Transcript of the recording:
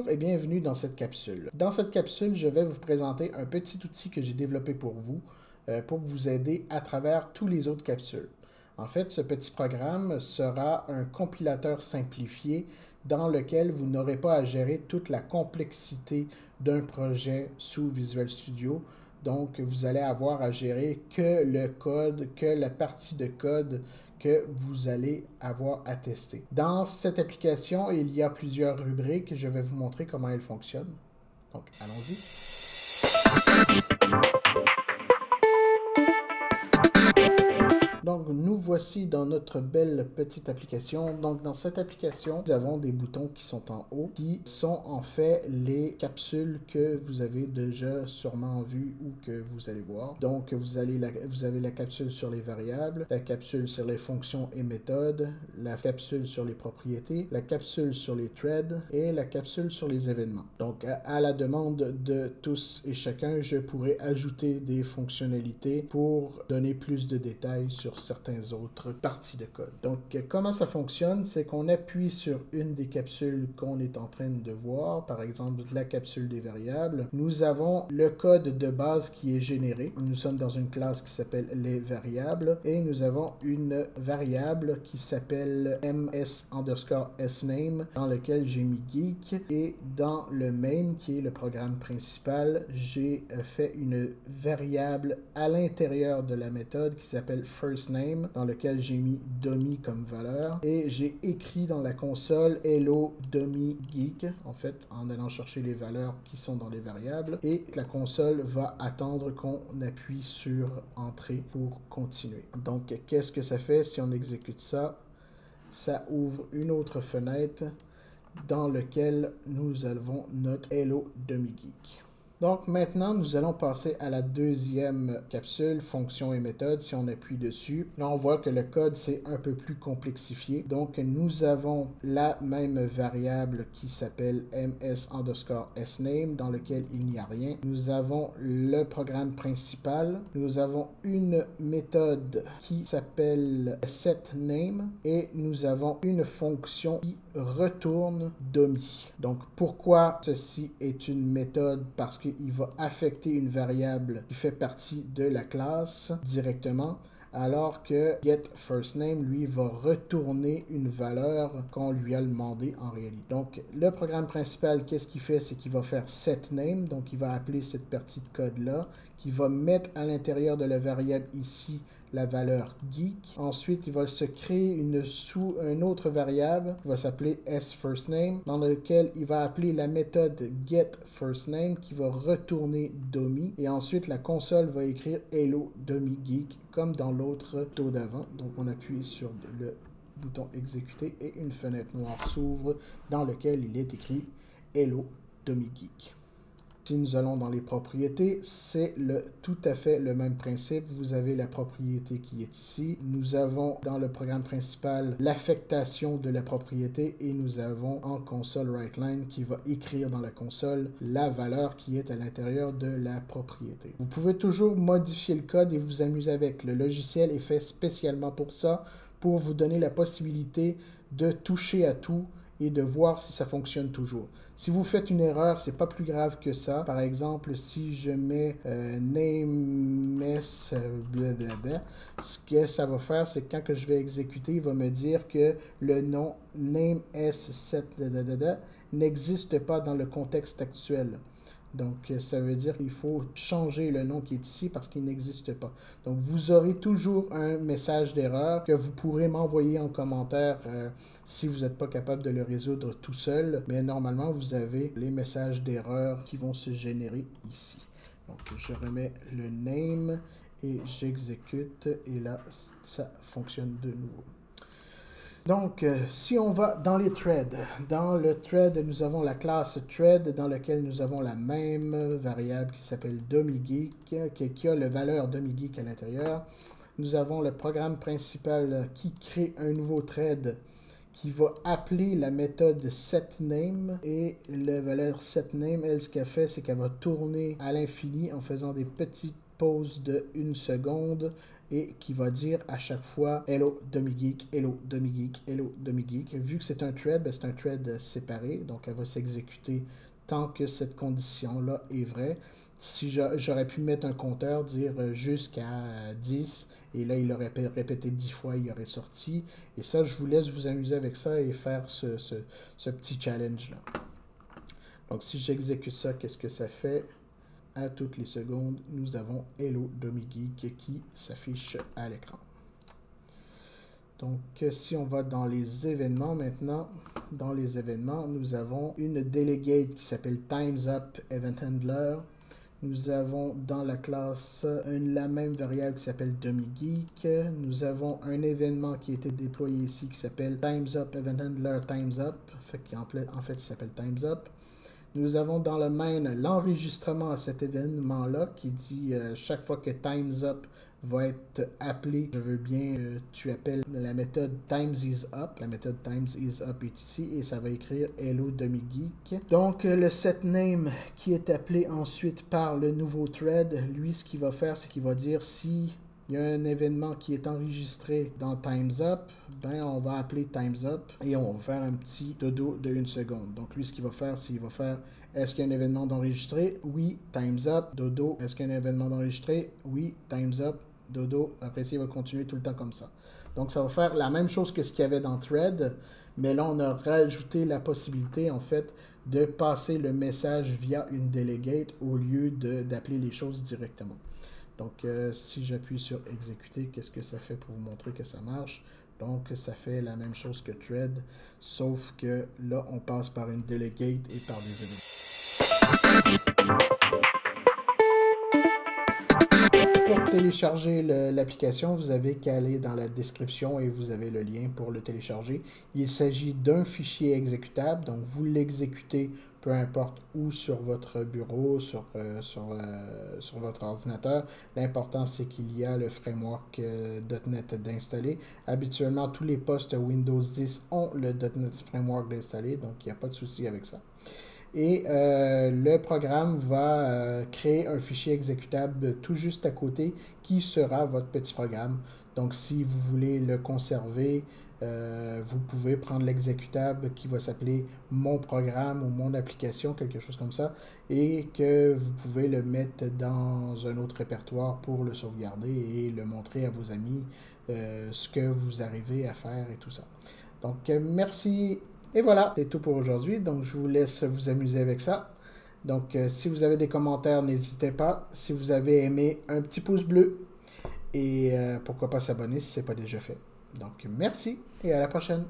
Bonjour et bienvenue dans cette capsule. Dans cette capsule, je vais vous présenter un petit outil que j'ai développé pour vous aider à travers tous les autres capsules. En fait, ce petit programme sera un compilateur simplifié dans lequel vous n'aurez pas à gérer toute la complexité d'un projet sous Visual Studio. Donc, vous allez avoir à gérer que le code, que la partie de code que vous allez avoir à tester. Dans cette application, il y a plusieurs rubriques. Je vais vous montrer comment elles fonctionnent. Donc, allons-y. Donc, nous voici dans notre belle petite application. Donc, dans cette application, nous avons des boutons qui sont en haut, qui sont en fait les capsules que vous avez déjà sûrement vues ou que vous allez voir. Donc, vous avez la capsule sur les variables, la capsule sur les fonctions et méthodes, la capsule sur les propriétés, la capsule sur les threads et la capsule sur les événements. Donc, à la demande de tous et chacun, je pourrais ajouter des fonctionnalités pour donner plus de détails sur certaines autres parties de code. Donc, comment ça fonctionne? C'est qu'on appuie sur une des capsules qu'on est en train de voir, par exemple la capsule des variables. Nous avons le code de base qui est généré. Nous sommes dans une classe qui s'appelle les variables et nous avons une variable qui s'appelle ms_sname dans lequel j'ai mis geek, et dans le main qui est le programme principal, j'ai fait une variable à l'intérieur de la méthode qui s'appelle first name, dans lequel j'ai mis dummy comme valeur, et j'ai écrit dans la console hello dummy geek, en fait en allant chercher les valeurs qui sont dans les variables, et la console va attendre qu'on appuie sur entrée pour continuer. Donc qu'est-ce que ça fait si on exécute ça? Ça ouvre une autre fenêtre dans laquelle nous avons notre hello dummy geek. Donc maintenant, nous allons passer à la deuxième capsule, fonction et méthode. Si on appuie dessus, là on voit que le code c'est un peu plus complexifié. Donc nous avons la même variable qui s'appelle ms_sname dans lequel il n'y a rien. Nous avons le programme principal. Nous avons une méthode qui s'appelle setName et nous avons une fonction qui retourne dummy. Donc pourquoi ceci est une méthode? Parce que il va affecter une variable qui fait partie de la classe directement, alors que getFirstName, lui, va retourner une valeur qu'on lui a demandé en réalité. Donc, le programme principal, qu'est-ce qu'il fait? C'est qu'il va faire setName, donc il va appeler cette partie de code-là, qui va mettre à l'intérieur de la variable ici la valeur geek. Ensuite, il va se créer une autre variable qui va s'appeler sFirstName, dans laquelle il va appeler la méthode getFirstName qui va retourner dummy. Et ensuite, la console va écrire hello dummy geek comme dans l'autre taux d'avant. Donc, on appuie sur le bouton exécuter et une fenêtre noire s'ouvre dans laquelle il est écrit hello dummy geek. Si nous allons dans les propriétés, c'est tout à fait le même principe. Vous avez la propriété qui est ici. Nous avons dans le programme principal l'affectation de la propriété et nous avons en console WriteLine qui va écrire dans la console la valeur qui est à l'intérieur de la propriété. Vous pouvez toujours modifier le code et vous amuser avec. Le logiciel est fait spécialement pour ça, pour vous donner la possibilité de toucher à tout et de voir si ça fonctionne toujours. Si vous faites une erreur, c'est pas plus grave que ça. Par exemple, si je mets names blablabla, ce que ça va faire, c'est que quand que je vais exécuter, il va me dire que le nom names7 n'existe pas dans le contexte actuel. Donc, ça veut dire qu'il faut changer le nom qui est ici parce qu'il n'existe pas. Donc, vous aurez toujours un message d'erreur que vous pourrez m'envoyer en commentaire si vous n'êtes pas capable de le résoudre tout seul. Mais normalement, vous avez les messages d'erreur qui vont se générer ici. Donc, je remets le name et j'exécute et là, ça fonctionne de nouveau. Donc, si on va dans les threads, dans le thread, nous avons la classe thread dans laquelle nous avons la même variable qui s'appelle dummyGeek, qui a la valeur dummyGeek à l'intérieur. Nous avons le programme principal qui crée un nouveau thread qui va appeler la méthode setName et la valeur setName, elle, ce qu'elle fait, c'est qu'elle va tourner à l'infini en faisant des petites pauses de 1 seconde et qui va dire à chaque fois Hello DemiGeek, Hello DemiGeek, Hello DemiGeek. Vu que c'est un thread, c'est un thread séparé, donc elle va s'exécuter tant que cette condition-là est vraie. Si j'aurais pu mettre un compteur, dire jusqu'à 10, et là, il aurait répété 10 fois, il aurait sorti. Et ça, je vous laisse vous amuser avec ça et faire ce petit challenge-là. Donc, si j'exécute ça, qu'est-ce que ça fait? À toutes les secondes, nous avons Hello DemiGeek qui s'affiche à l'écran. Donc, si on va dans les événements maintenant, dans les événements, nous avons une delegate qui s'appelle Time's Up Event Handler. Nous avons dans la classe la même variable qui s'appelle DemiGeek. Nous avons un événement qui a été déployé ici qui s'appelle Time's Up Event Handler Time's Up. En fait, il s'appelle Time's Up. Nous avons dans le main l'enregistrement à cet événement-là qui dit chaque fois que Time's Up va être appelé, je veux bien tu appelles la méthode TimesIsUp. La méthode TimesIsUp est ici et ça va écrire Hello DemiGeek. Donc le setName qui est appelé ensuite par le nouveau thread, lui ce qu'il va faire c'est qu'il va dire si il y a un événement qui est enregistré dans Time's Up, ben on va appeler Time's Up et on va faire un petit dodo de 1 seconde. Donc lui, ce qu'il va faire, c'est qu'il va faire est-ce qu'il y a un événement d'enregistré? Oui, Time's Up, dodo. Est-ce qu'il y a un événement d'enregistré? Oui, Time's Up, dodo. Après, il va continuer tout le temps comme ça. Donc ça va faire la même chose que ce qu'il y avait dans Thread, mais là, on a rajouté la possibilité, en fait, de passer le message via une delegate au lieu d'appeler les choses directement. Donc, si j'appuie sur exécuter, qu'est-ce que ça fait pour vous montrer que ça marche? Donc, ça fait la même chose que Thread, sauf que là, on passe par une delegate et par des événements. Pour télécharger l'application, vous avez qu'à aller dans la description et vous avez le lien pour le télécharger. Il s'agit d'un fichier exécutable, donc vous l'exécutez peu importe où sur votre bureau, sur votre ordinateur. L'important, c'est qu'il y a le framework .NET d'installer. Habituellement, tous les postes Windows 10 ont le .NET Framework d'installer, donc il n'y a pas de souci avec ça. Et le programme va créer un fichier exécutable tout juste à côté qui sera votre petit programme. Donc, si vous voulez le conserver, vous pouvez prendre l'exécutable qui va s'appeler mon programme ou mon application, quelque chose comme ça, et que vous pouvez le mettre dans un autre répertoire pour le sauvegarder et le montrer à vos amis, ce que vous arrivez à faire et tout ça. Donc, merci. Et voilà, c'est tout pour aujourd'hui. Donc, je vous laisse vous amuser avec ça. Donc, si vous avez des commentaires, n'hésitez pas. Si vous avez aimé, un petit pouce bleu. Et pourquoi pas s'abonner si ce n'est pas déjà fait. Donc, merci et à la prochaine.